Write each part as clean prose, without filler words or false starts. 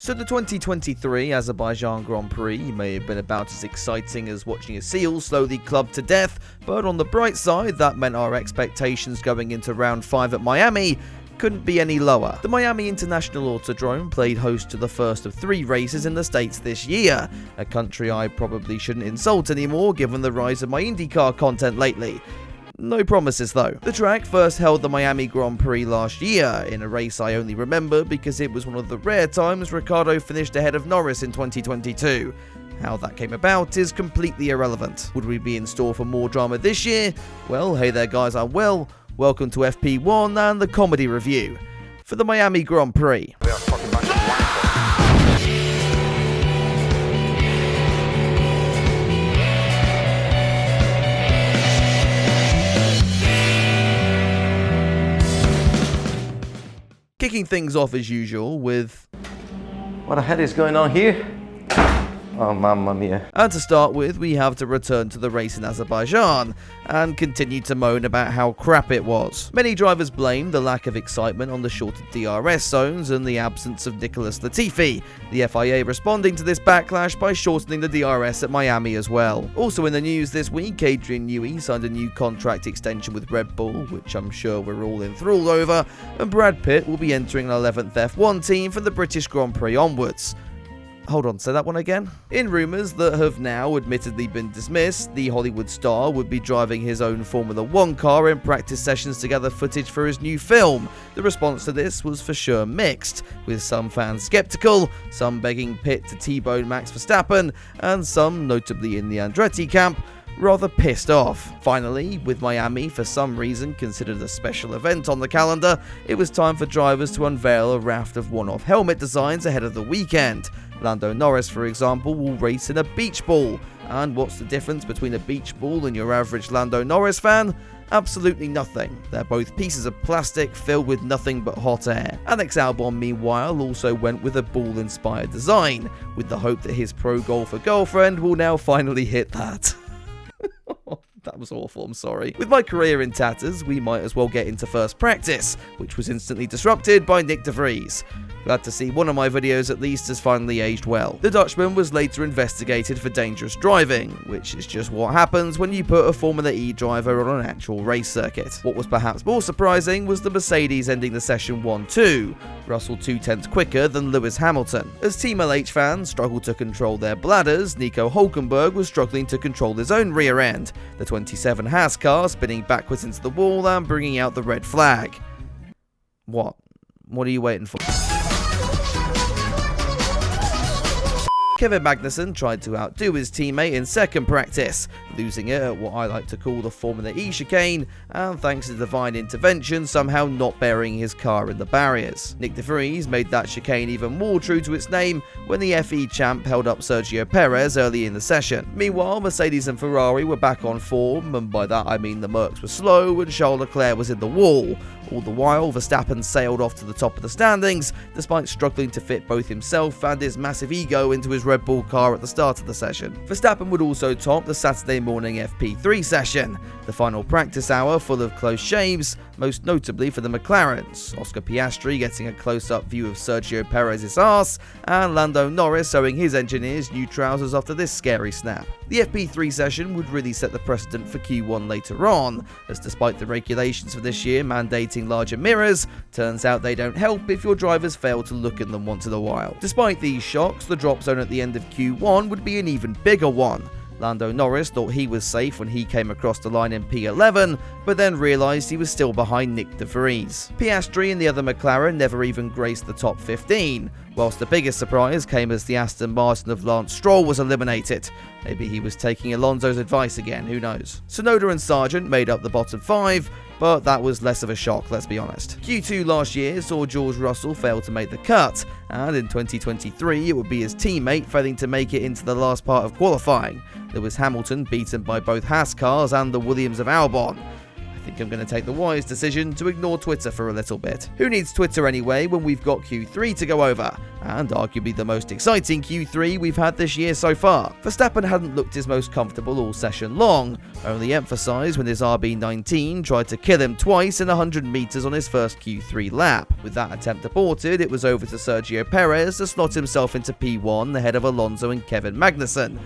So the 2023 Azerbaijan Grand Prix may have been about as exciting as watching a seal slowly clubbed to death, but on the bright side, that meant our expectations going into round 5 at Miami couldn't be any lower. The Miami International Autodrome played host to the first of 3 races in the States this year, a country I probably shouldn't insult anymore given the rise of my IndyCar content lately. No promises though. The track first held the Miami Grand Prix last year, in a race I only remember because it was one of the rare times Ricciardo finished ahead of Norris in 2022. How that came about is completely irrelevant. Would we be in store for more drama this year? Well, hey there guys, I'm Will. Welcome to FP1 and the comedy review for the Miami Grand Prix. Kicking things off as usual with... What the hell is going on here? Oh, mamma mia. And to start with, we have to return to the race in Azerbaijan and continue to moan about how crap it was. Many drivers blame the lack of excitement on the shorter DRS zones and the absence of Nicholas Latifi, the FIA responding to this backlash by shortening the DRS at Miami as well. Also in the news this week, Adrian Newey signed a new contract extension with Red Bull, which I'm sure we're all enthralled over, and Brad Pitt will be entering an 11th F1 team from the British Grand Prix onwards. Hold on, say that one again? In rumours that have now admittedly been dismissed, the Hollywood star would be driving his own Formula 1 car in practice sessions to gather footage for his new film. The response to this was for sure mixed, with some fans sceptical, some begging Pitt to T-bone Max Verstappen, and some, notably in the Andretti camp, rather pissed off. Finally, with Miami for some reason considered a special event on the calendar, it was time for drivers to unveil a raft of one-off helmet designs ahead of the weekend. Lando Norris, for example, will race in a beach ball. And what's the difference between a beach ball and your average Lando Norris fan? Absolutely nothing. They're both pieces of plastic filled with nothing but hot air. Alex Albon, meanwhile, also went with a ball-inspired design, with the hope that his pro golfer girlfriend will now finally hit that. That was awful, I'm sorry. With my career in tatters, we might as well get into first practice, which was instantly disrupted by Nick de Vries. Glad to see one of my videos at least has finally aged well. The Dutchman was later investigated for dangerous driving, which is just what happens when you put a Formula E driver on an actual race circuit. What was perhaps more surprising was the Mercedes ending the session 1-2, Russell 0.2 quicker than Lewis Hamilton. As Team LH fans struggled to control their bladders, Nico Hülkenberg was struggling to control his own rear end, the 27 Haas car spinning backwards into the wall and bringing out the red flag. What? What are you waiting for? Kevin Magnussen tried to outdo his teammate in second practice, losing it at what I like to call the Formula E chicane, and thanks to divine intervention somehow not burying his car in the barriers. Nick de Vries made that chicane even more true to its name when the FE champ held up Sergio Perez early in the session. Meanwhile, Mercedes and Ferrari were back on form, and by that I mean the Mercs were slow and Charles Leclerc was in the wall. All the while, Verstappen sailed off to the top of the standings, despite struggling to fit both himself and his massive ego into his Red Bull car at the start of the session. Verstappen would also top the Saturday morning FP3 session, the final practice hour full of close shaves, most notably for the McLarens, Oscar Piastri getting a close-up view of Sergio Perez's arse, and Lando Norris showing his engineers new trousers after this scary snap. The FP3 session would really set the precedent for Q1 later on, as despite the regulations for this year mandating larger mirrors, turns out they don't help if your drivers fail to look in them once in a while. Despite these shocks, the drop zone at the end of Q1 would be an even bigger one. Lando Norris thought he was safe when he came across the line in P11, but then realised he was still behind Nick de Vries. Piastri and the other McLaren never even graced the top 15, whilst the biggest surprise came as the Aston Martin of Lance Stroll was eliminated. Maybe he was taking Alonso's advice again, who knows. Tsunoda and Sargent made up the bottom 5, but that was less of a shock, let's be honest. Q2 last year saw George Russell fail to make the cut, and in 2023 it would be his teammate failing to make it into the last part of qualifying. Lewis Hamilton beaten by both Haas cars and the Williams of Albon. I think I'm going to take the wise decision to ignore Twitter for a little bit. Who needs Twitter anyway when we've got Q3 to go over, and arguably the most exciting Q3 we've had this year so far. Verstappen hadn't looked his most comfortable all session long, only emphasised when his RB19 tried to kill him twice in 100 metres on his first Q3 lap. With that attempt aborted, it was over to Sergio Perez to slot himself into P1 ahead of Alonso and Kevin Magnussen.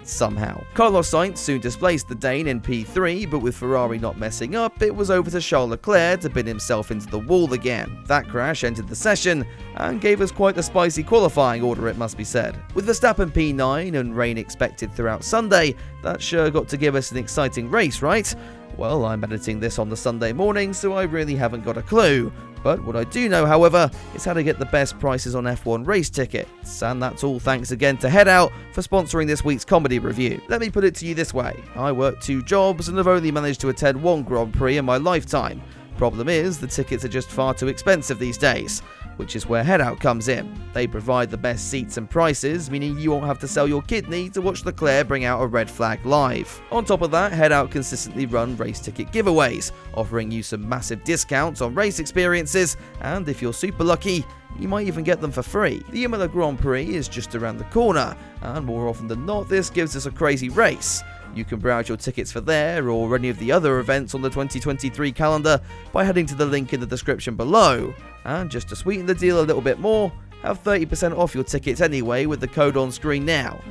Somehow. Carlos Sainz soon displaced the Dane in P3, but with Ferrari not messing up, it was over to Charles Leclerc to pin himself into the wall again. That crash ended the session and gave us quite a spicy qualifying order, it must be said. With Verstappen P9 and rain expected throughout Sunday, that sure got to give us an exciting race, right? Well, I'm editing this on the Sunday morning, so I really haven't got a clue. But what I do know, however, is how to get the best prices on F1 race tickets, and that's all thanks again to Headout for sponsoring this week's comedy review. Let me put it to you this way: I work 2 jobs and have only managed to attend 1 Grand Prix in my lifetime. Problem is, the tickets are just far too expensive these days, which is where Headout comes in. They provide the best seats and prices, meaning you won't have to sell your kidney to watch Leclerc bring out a red flag live. On top of that, Headout consistently run race ticket giveaways, offering you some massive discounts on race experiences, and if you're super lucky, you might even get them for free. The Imola Grand Prix is just around the corner, and more often than not, this gives us a crazy race. You can browse your tickets for there or any of the other events on the 2023 calendar by heading to the link in the description below. And just to sweeten the deal a little bit more, have 30% off your tickets anyway with the code on screen now.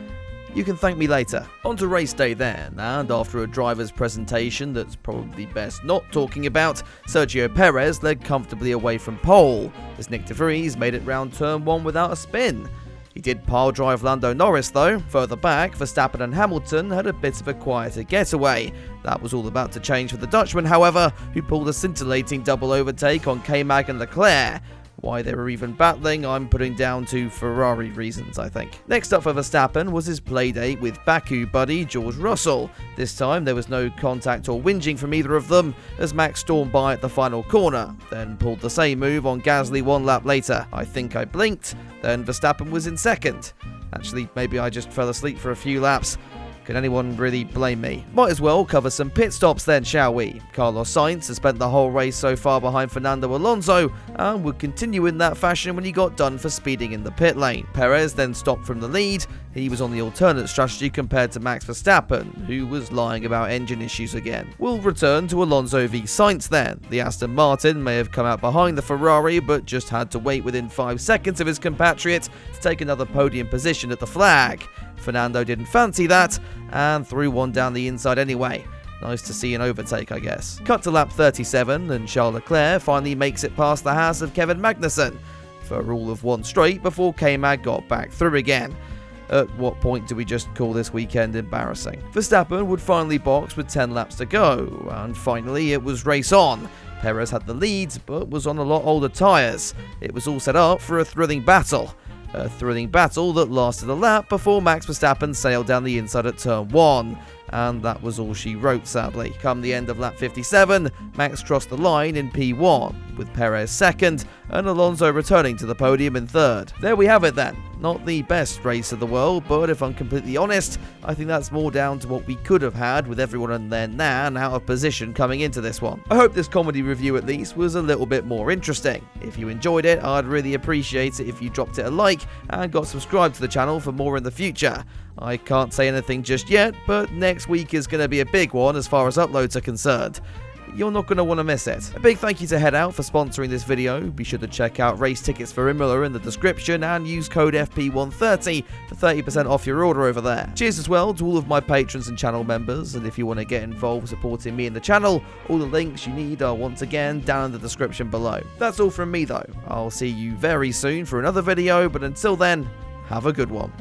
You can thank me later. On to race day then, and after a driver's presentation that's probably best not talking about, Sergio Perez led comfortably away from pole, as Nick de Vries made it round turn 1 without a spin. He did pile drive Lando Norris though. Further back, Verstappen and Hamilton had a bit of a quieter getaway. That was all about to change for the Dutchman, however, who pulled a scintillating double overtake on K-Mag and Leclerc. Why they were even battling, I'm putting down to Ferrari reasons, I think. Next up for Verstappen was his playdate with Baku buddy George Russell. This time there was no contact or whinging from either of them, as Max stormed by at the final corner, then pulled the same move on Gasly 1 lap later. I think I blinked, then Verstappen was in second. Actually, maybe I just fell asleep for a few laps. Can anyone really blame me? Might as well cover some pit stops then, shall we? Carlos Sainz has spent the whole race so far behind Fernando Alonso and would continue in that fashion when he got done for speeding in the pit lane. Perez then stopped from the lead. He was on the alternate strategy compared to Max Verstappen, who was lying about engine issues again. We'll return to Alonso v Sainz then. The Aston Martin may have come out behind the Ferrari, but just had to wait within 5 seconds of his compatriot to take another podium position at the flag. Fernando didn't fancy that, and threw one down the inside anyway. Nice to see an overtake, I guess. Cut to lap 37, and Charles Leclerc finally makes it past the house of Kevin Magnussen for all of 1 straight before K-Mag got back through again. At what point do we just call this weekend embarrassing? Verstappen would finally box with 10 laps to go, and finally it was race on. Perez had the lead, but was on a lot older tyres. It was all set up for a thrilling battle. A thrilling battle that lasted a lap before Max Verstappen sailed down the inside at turn 1. And that was all she wrote, sadly. Come the end of lap 57, Max crossed the line in P1, with Perez second, and Alonso returning to the podium in third. There we have it then. Not the best race of the world, but if I'm completely honest, I think that's more down to what we could have had with everyone and their nan out of position coming into this one. I hope this comedy review at least was a little bit more interesting. If you enjoyed it, I'd really appreciate it if you dropped it a like and got subscribed to the channel for more in the future. I can't say anything just yet, but next week is going to be a big one as far as uploads are concerned. You're not going to want to miss it. A big thank you to Headout for sponsoring this video. Be sure to check out race tickets for Imola in the description and use code FP130 for 30% off your order over there. Cheers as well to all of my patrons and channel members, and if you want to get involved supporting me in the channel, all the links you need are once again down in the description below. That's all from me though. I'll see you very soon for another video, but until then, have a good one.